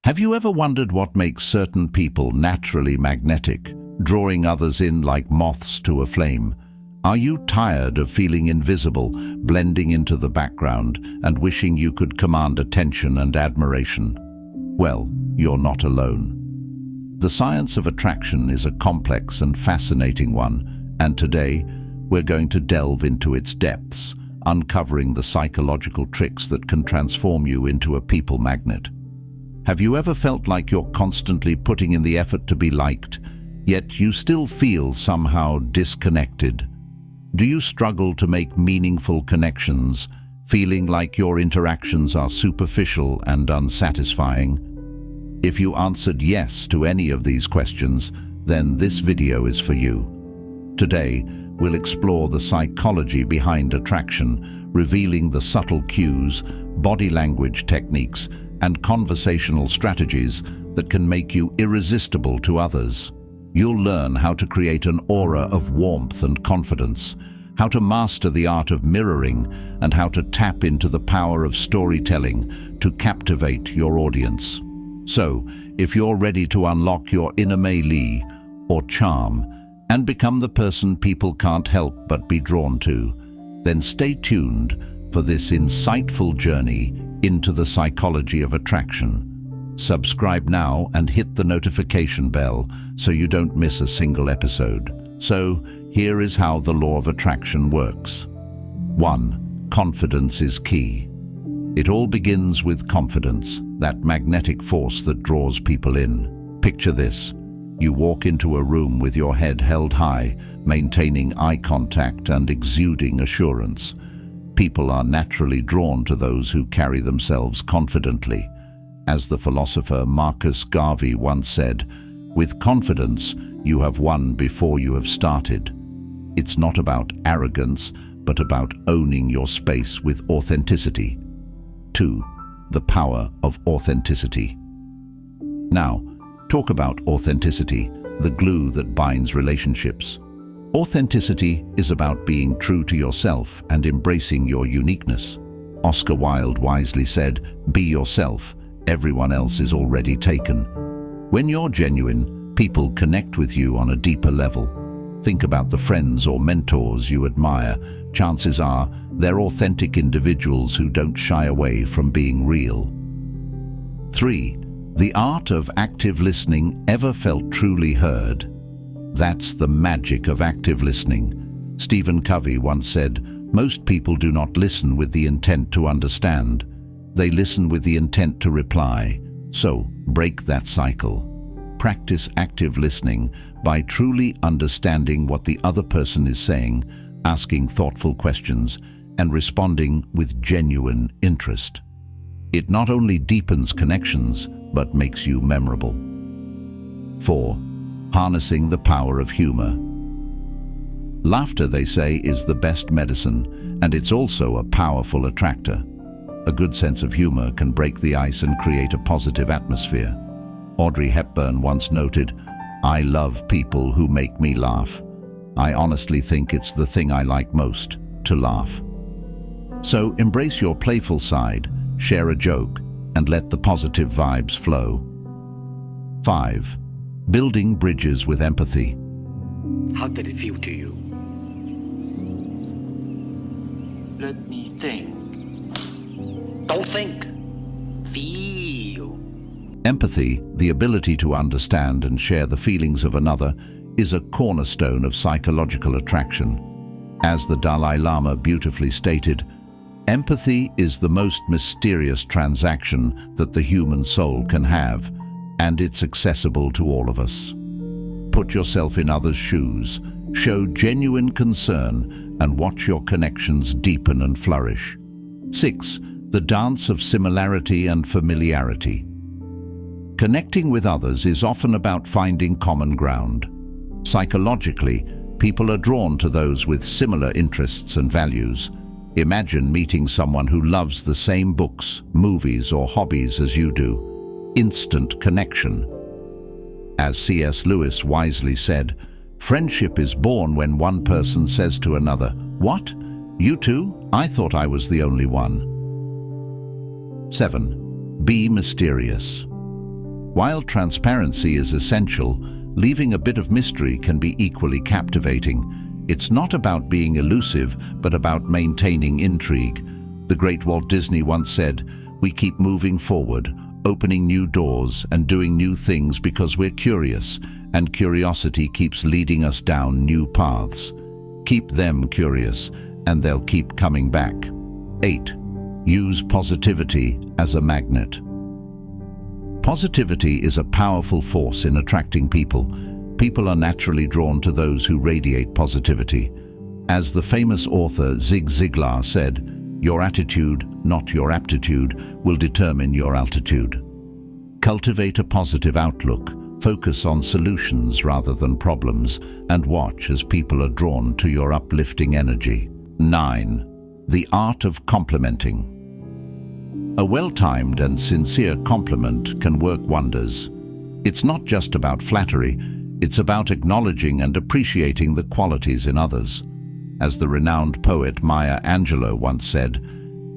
Have you ever wondered what makes certain people naturally magnetic, drawing others in like moths to a flame? Are you tired of feeling invisible, blending into the background, and wishing you could command attention and admiration? Well, you're not alone. The science of attraction is a complex and fascinating one, and today we're going to delve into its depths, uncovering the psychological tricks that can transform you into a people magnet. Have you ever felt like you're constantly putting in the effort to be liked, yet you still feel somehow disconnected? Do you struggle to make meaningful connections, feeling like your interactions are superficial and unsatisfying? If you answered yes to any of these questions, then this video is for you. Today, we'll explore the psychology behind attraction, revealing the subtle cues, body language techniques, and conversational strategies that can make you irresistible to others. You'll learn how to create an aura of warmth and confidence, how to master the art of mirroring, and how to tap into the power of storytelling to captivate your audience. So, if you're ready to unlock your inner Mei or charm and become the person people can't help but be drawn to, then stay tuned for this insightful journey into the psychology of attraction. Subscribe now and hit the notification bell so you don't miss a single episode. So, here is how the law of attraction works. 1. Confidence is key. It all begins with confidence, that magnetic force that draws people in. Picture this. You walk into a room with your head held high, maintaining eye contact and exuding assurance. People are naturally drawn to those who carry themselves confidently. As the philosopher Marcus Garvey once said, "With confidence, you have won before you have started." It's not about arrogance, but about owning your space with authenticity. 2. The power of authenticity. Now, talk about authenticity, the glue that binds relationships. Authenticity is about being true to yourself and embracing your uniqueness. Oscar Wilde wisely said, "Be yourself, everyone else is already taken." When you're genuine, people connect with you on a deeper level. Think about the friends or mentors you admire. Chances are they're authentic individuals who don't shy away from being real. 3. The art of active listening. Ever felt truly heard? That's the magic of active listening. Stephen Covey once said, "Most people do not listen with the intent to understand. They listen with the intent to reply." So, break that cycle. Practice active listening by truly understanding what the other person is saying, asking thoughtful questions, and responding with genuine interest. It not only deepens connections, but makes you memorable. 4. Harnessing the power of humor. Laughter, they say, is the best medicine, and it's also a powerful attractor. A good sense of humor can break the ice and create a positive atmosphere. Audrey Hepburn once noted, "I love people who make me laugh. I honestly think it's the thing I like most, to laugh." So embrace your playful side, share a joke, and let the positive vibes flow. 5. Building bridges with empathy. How did it feel to you? Let me think. Don't think. Feel. Empathy, the ability to understand and share the feelings of another, is a cornerstone of psychological attraction. As the Dalai Lama beautifully stated, empathy is the most mysterious transaction that the human soul can have, and it's accessible to all of us. Put yourself in others' shoes, show genuine concern, and watch your connections deepen and flourish. 6. The dance of similarity and familiarity. Connecting with others is often about finding common ground. Psychologically, people are drawn to those with similar interests and values. Imagine meeting someone who loves the same books, movies, or hobbies as you do. Instant connection. As C.S. Lewis wisely said, "Friendship is born when one person says to another, 'What? You too? I thought I was the only one.'" 7. Be mysterious. While transparency is essential, leaving a bit of mystery can be equally captivating. It's not about being elusive, but about maintaining intrigue. The great Walt Disney once said, "We keep moving forward, opening new doors and doing new things because we're curious, and curiosity keeps leading us down new paths." Keep them curious, and they'll keep coming back. 8. Use positivity as a magnet. Positivity is a powerful force in attracting people. People are naturally drawn to those who radiate positivity. As the famous author Zig Ziglar said, "Your attitude, not your aptitude, will determine your altitude." Cultivate a positive outlook, focus on solutions rather than problems, and watch as people are drawn to your uplifting energy. 9. The art of complimenting. A well-timed and sincere compliment can work wonders. It's not just about flattery, it's about acknowledging and appreciating the qualities in others. As the renowned poet Maya Angelou once said,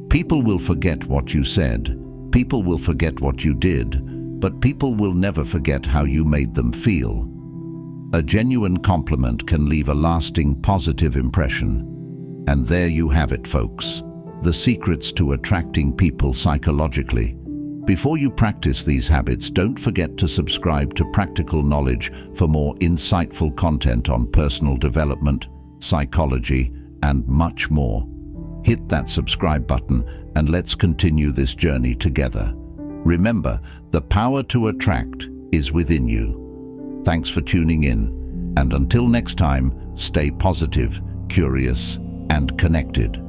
"People will forget what you said, people will forget what you did, but people will never forget how you made them feel." A genuine compliment can leave a lasting positive impression. And there you have it, folks. The secrets to attracting people psychologically. Before you practice these habits, don't forget to subscribe to Practical Knowledge for more insightful content on personal development, psychology, and much more. Hit that subscribe button and let's continue this journey together. Remember, the power to attract is within you. Thanks for tuning in, and until next time, stay positive, curious, and connected.